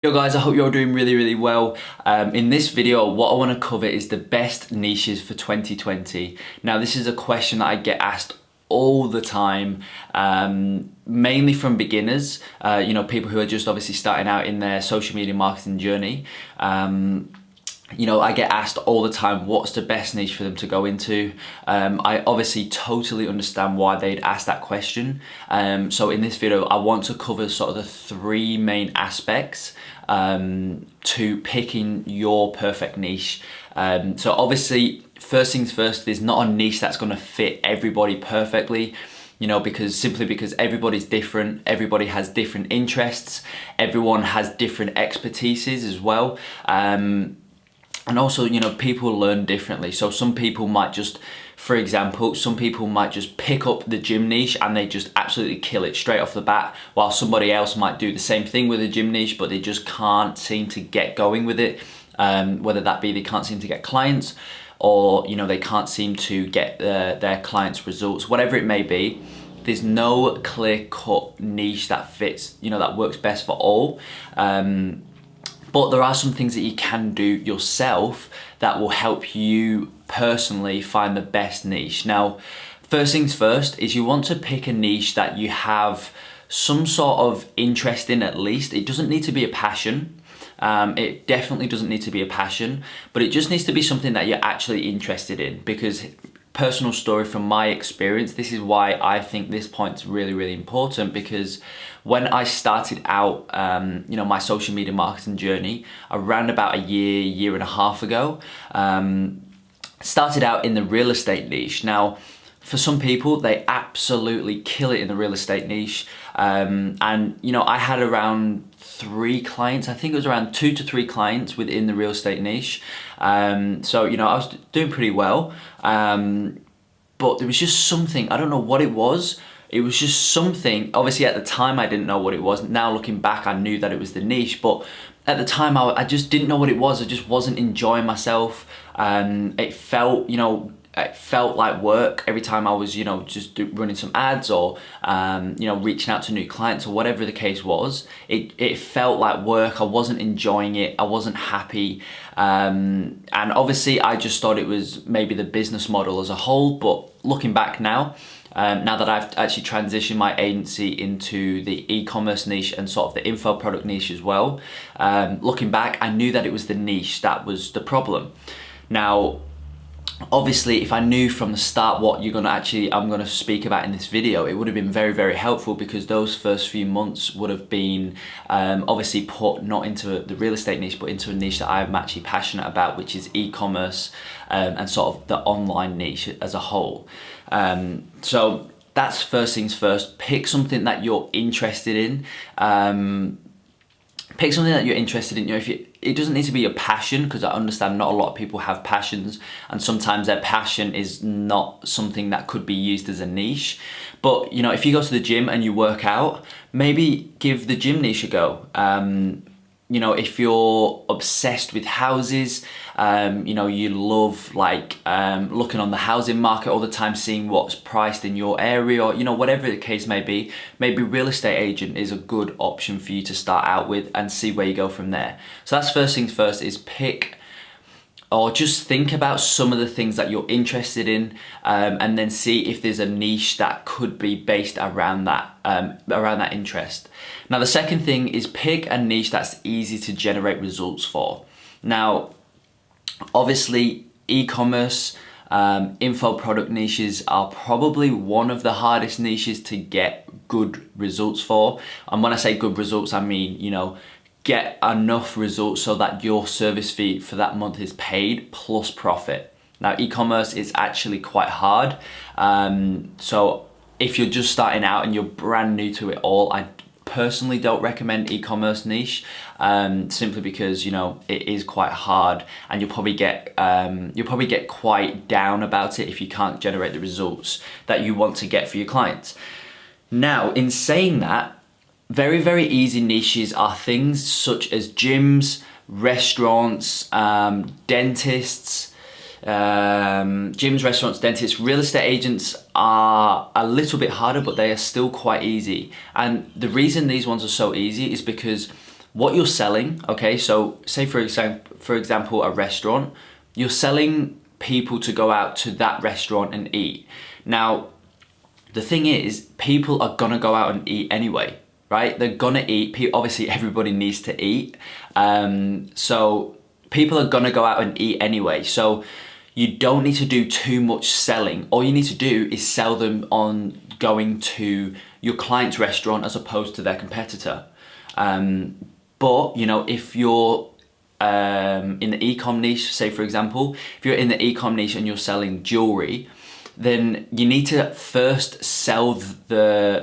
Yo guys, I hope you're doing really well. In this video, what I want to cover is the best niches for 2020. Now, this is a question that I get asked all the time, mainly from beginners, people who are just obviously starting out in their social media marketing journey. I get asked all the time, what's the best niche for them to go into? I obviously totally understand why they'd ask that question. So in this video, I want to cover sort of the three main aspects to picking your perfect niche. So obviously, first things first, there's not a niche that's going to fit everybody perfectly. Because everybody's different, everybody has different interests, everyone has different expertises as well. And also, people learn differently. So some people might just, for example, pick up the gym niche and they just absolutely kill it straight off the bat, while somebody else might do the same thing with a gym niche, but they just can't seem to get going with it. Whether that be they can't seem to get clients, or they can't seem to get their clients' results, whatever it may be. There's no clear-cut niche that fits, that works best for all. But there are some things that you can do yourself that will help you personally find the best niche. Now, first things first is you want to pick a niche that you have some sort of interest in at least. It doesn't need to be a passion. It definitely doesn't need to be a passion, but it just needs to be something that you're actually interested in. Because personal story from my experience, this is why I think this point's really important, because when I started out, my social media marketing journey around about a year and a half ago, started out in the real estate niche. Now, for some people, they absolutely kill it in the real estate niche. I had around 3 clients. I think it was around 2 to 3 clients within the real estate niche. So I was doing pretty well. But there was just something, I don't know what it was. It was just something, obviously at the time I didn't know what it was. Now looking back, I knew that it was the niche, but at the time I just didn't know what it was. I just wasn't enjoying myself. It felt like work every time I was, running some ads or, reaching out to new clients or whatever the case was. It felt like work. I wasn't enjoying it. I wasn't happy. And obviously I just thought it was maybe the business model as a whole. But looking back now, now that I've actually transitioned my agency into the e-commerce niche and sort of the info product niche as well, looking back, I knew that it was the niche that was the problem. Now, obviously, if I knew from the start what I'm going to speak about in this video, it would have been very helpful, because those first few months would have been obviously put not into the real estate niche, but into a niche that I'm actually passionate about, which is e-commerce and sort of the online niche as a whole. So that's first things first. Pick something that you're interested in. It doesn't need to be a passion, because I understand not a lot of people have passions, and sometimes their passion is not something that could be used as a niche. But if you go to the gym and you work out, maybe give the gym niche a go. If you're obsessed with houses, you love looking on the housing market all the time, seeing what's priced in your area, or whatever the case may be, maybe real estate agent is a good option for you to start out with and see where you go from there. So that's first things first, is pick or just think about some of the things that you're interested in, and then see if there's a niche that could be based around that interest. Now, the second thing is pick a niche that's easy to generate results for. Now, obviously, e-commerce, info product niches are probably one of the hardest niches to get good results for. And when I say good results, I mean, get enough results so that your service fee for that month is paid plus profit. Now, e-commerce is actually quite hard. So if you're just starting out and you're brand new to it all, I personally don't recommend e-commerce niche, simply because it is quite hard, and you'll probably get quite down about it if you can't generate the results that you want to get for your clients. Now, in saying that, very easy niches are things such as gyms, restaurants, dentists. Real estate agents are a little bit harder, but they are still quite easy. And the reason these ones are so easy is because what you're selling, okay? So say for example, a restaurant, you're selling people to go out to that restaurant and eat. Now, the thing is, people are gonna go out and eat anyway, right? They're gonna eat. Obviously, everybody needs to eat. So people are gonna go out and eat anyway. So you don't need to do too much selling. All you need to do is sell them on going to your client's restaurant as opposed to their competitor. But you know, if you're in the e-com niche, say for example, if you're in the e-com niche and you're selling jewelry, then you need to first sell the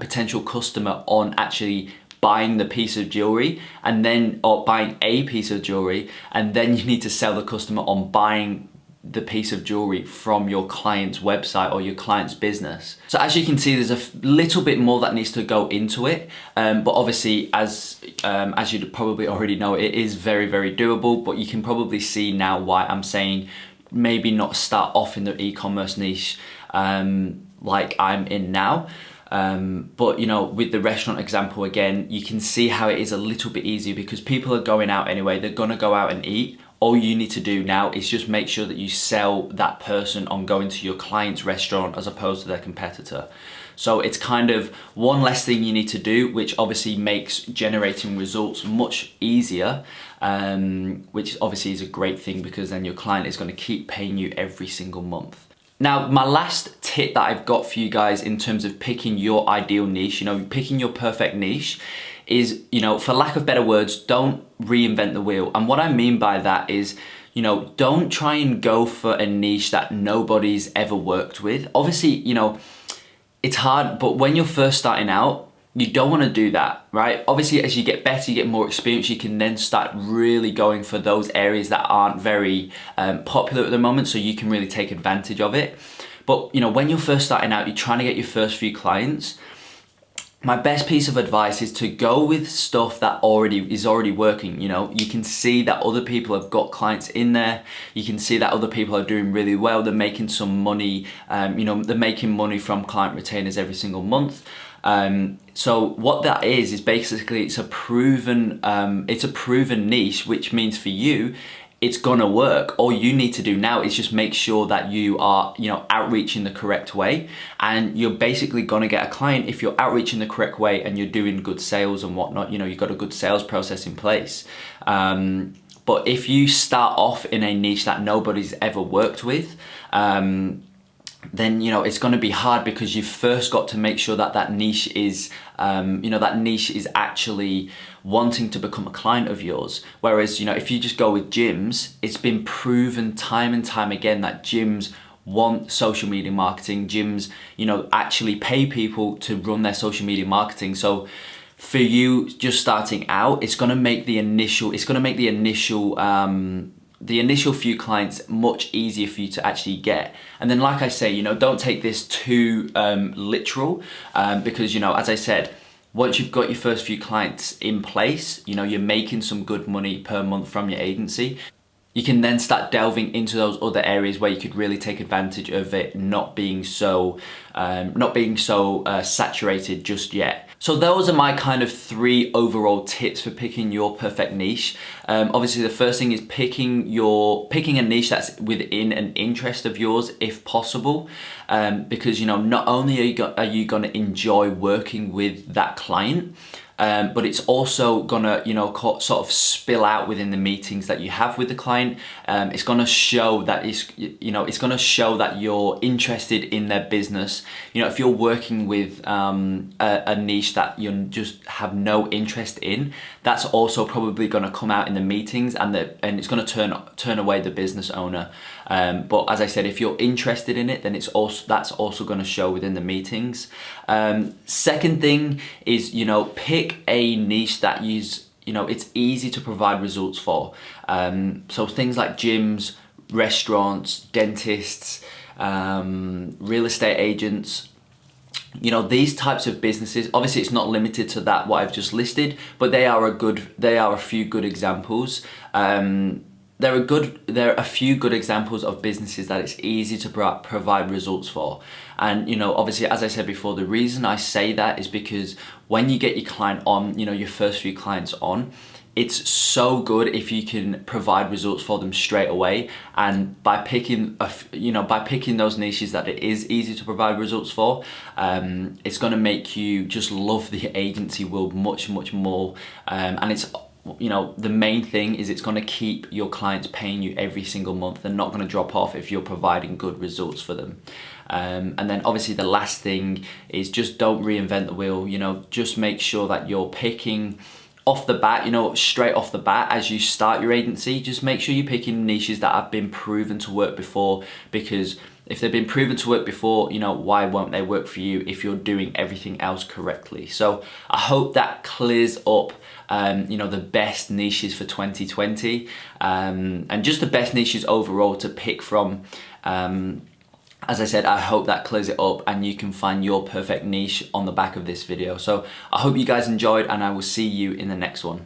potential customer on actually buying the piece of jewelry, and then, or buying a piece of jewelry, and then you need to sell the customer on buying the piece of jewelry from your client's website or your client's business. So as you can see, there's a little bit more that needs to go into it, but obviously as you probably already know, it is very, very doable. But you can probably see now why I'm saying maybe not start off in the e-commerce niche like I'm in now. But you know, with the restaurant example again, you can see how it is a little bit easier because people are going out anyway. They're gonna go out and eat. All you need to do now is just make sure that you sell that person on going to your client's restaurant as opposed to their competitor. So it's kind of one less thing you need to do, which obviously makes generating results much easier, which obviously is a great thing because then your client is going to keep paying you every single month. Now, my last tip that I've got for you guys in terms of picking your ideal niche, you know, picking your perfect niche is, you know, for lack of better words, don't reinvent the wheel. And what I mean by that is, you know, don't try and go for a niche that nobody's ever worked with. Obviously, you know, it's hard, but when you're first starting out, you don't want to do that, right? Obviously, as you get better, you get more experience, you can then start really going for those areas that aren't very popular at the moment, so you can really take advantage of it. But, you know, when you're first starting out, you're trying to get your first few clients, my best piece of advice is to go with stuff that is already working. You know, you can see that other people have got clients in there. You can see that other people are doing really well. They're making some money. You know, they're making money from client retainers every single month. So what that is basically it's a proven niche, which means for you, it's gonna work. All you need to do now is just make sure that you are, you know, outreaching the correct way, and you're basically gonna get a client if you're outreaching the correct way and you're doing good sales and whatnot. You know, you've got a good sales process in place. But if you start off in a niche that nobody's ever worked with, then, you know, it's going to be hard because you've first got to make sure that that niche is, you know, that niche is actually wanting to become a client of yours. Whereas, you know, if you just go with gyms, it's been proven time and time again that gyms want social media marketing. Gyms, you know, actually pay people to run their social media marketing. So for you just starting out, it's going to make the initial few clients much easier for you to actually get. And then, like I say, you know, don't take this too literal, because, you know, as I said, once you've got your first few clients in place, you know, you're making some good money per month from your agency. You can then start delving into those other areas where you could really take advantage of it not being so saturated just yet. So those are my kind of 3 overall tips for picking your perfect niche. Obviously, the first thing is picking a niche that's within an interest of yours, if possible, because, you know, not only are you going to enjoy working with that client, but it's also gonna, you know, sort of spill out within the meetings that you have with the client. It's gonna show that it's gonna show that you're interested in their business. You know, if you're working with a niche that you just have no interest in, that's also probably gonna come out in the meetings, and it's gonna turn away the business owner. But as I said, if you're interested in it, then that's also going to show within the meetings. Second thing is, you know, pick a niche that it's easy to provide results for. So things like gyms, restaurants, dentists, real estate agents. You know, these types of businesses, obviously it's not limited to that what I've just listed, but they are a few good examples. there are a few good examples of businesses that it's easy to provide results for. And you know, obviously, as I said before, the reason I say that is because when you get your client on, you know, your first few clients on, it's so good if you can provide results for them straight away. And by picking those niches that it is easy to provide results for, it's going to make you just love the agency world much more. And it's, you know, the main thing is it's going to keep your clients paying you every single month. They're not going to drop off if you're providing good results for them. And then obviously the last thing is just don't reinvent the wheel. You know, just make sure that you're picking off the bat, you know, straight off the bat as you start your agency, just make sure you're picking niches that have been proven to work before, because if they've been proven to work before, you know, why won't they work for you if you're doing everything else correctly? So I hope that clears up, you know, the best niches for 2020, and just the best niches overall to pick from. As I said, I hope that clears it up and you can find your perfect niche on the back of this video. So I hope you guys enjoyed, and I will see you in the next one.